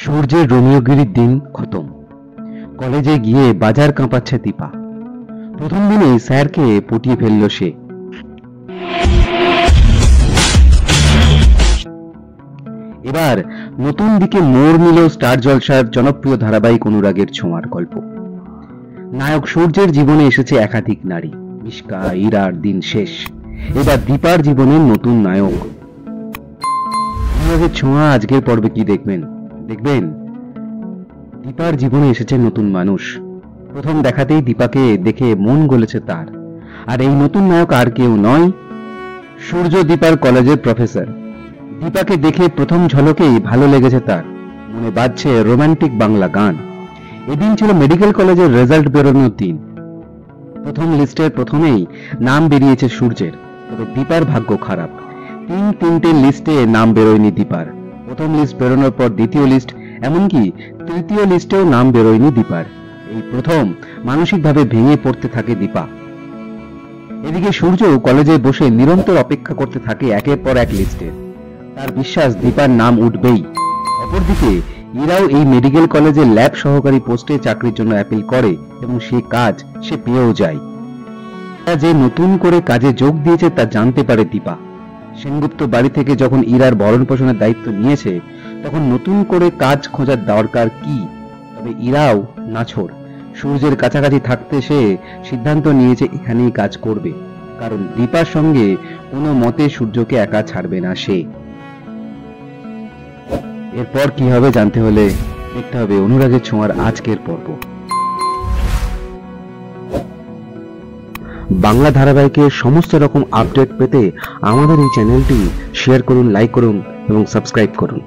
সূর্যের রোমিওগিরির দিন খতম। কলেজে গিয়ে বাজার কাঁপাচ্ছে দীপা। প্রথম দিনেই স্যারকে পটিয়ে ফেলল সে। এবার নতুন দিকে মোড় নিল স্টার জলসার জনপ্রিয় ধারাবাহিক অনুরাগের ছোঁয়ার গল্প। নায়ক সূর্যের জীবনে এসেছে একাধিক নারী। মিশকা, ইরার দিন শেষ। এবার দীপার জীবনের নতুন নায়ক। অনুরাগের ছোঁয়া আজকের পর্বে কি দেখবেন দীপার জীবনে এসেছে নতুন মানুষ। প্রথম দেখাতেই দীপাকে দেখে মন গলেছে তার। আর এই নতুন নায়ক আর কেউ নয়, সূর্য দীপার কলেজের প্রফেসর। দীপাকে দেখে প্রথম ঝলকেই ভালো লেগেছে তার। মনে বাজছে রোমান্টিক বাংলা গান। এদিন ছিল মেডিকেল কলেজের রেজাল্ট বেরোনোর দিন। প্রথম লিস্টের প্রথমেই নাম বেরিয়েছে সূর্যের। তবে দীপার ভাগ্য খারাপ। তিনটে লিস্টে নাম বেরোয়নি দীপার। প্রথম লিস্ট বেরোনোর পর দ্বিতীয় লিস্ট, এমনকি তৃতীয় লিস্টেও নাম বেরোয়নি দীপার। এই প্রথম মানসিকভাবে ভেঙে পড়তে থাকে দীপা। এদিকে সূর্য কলেজে বসে নিরন্তর অপেক্ষা করতে থাকে একের পর এক লিস্টের। তার বিশ্বাস দীপার নাম উঠবেই। অপরদিকে ইরাও এই মেডিকেল কলেজের ল্যাব সহকারী পোস্টে চাকরির জন্য অ্যাপিল করে এবং সেই কাজ সে পেয়েও যায়। যে নতুন করে কাজে যোগ দিয়েছে তা জানতে পারে দীপা। সেনগুপ্ত বাড়ি থেকে যখন ইরার ভরণ পোষণের দায়িত্ব নিয়েছে, তখন নতুন করে কাজ খোঁজার দরকার কি। তবে ইরাও নাছোড়। সূর্যের কাছাকাছি থাকতে সে সিদ্ধান্ত নিয়েছে এখানেই কাজ করবে, কারণ দীপার সঙ্গে কোনো মতে সূর্যকে একা ছাড়বে না সে। এরপর কি হবে জানতে হলে দেখতে হবে অনুরাগের ছোঁয়ার আজকের পর্ব। বাংলা ধারাবাহিকের সমস্ত রকম আপডেট পেতে আমাদের এই চ্যানেলটি শেয়ার করুন, লাইক করুন এবং সাবস্ক্রাইব করুন।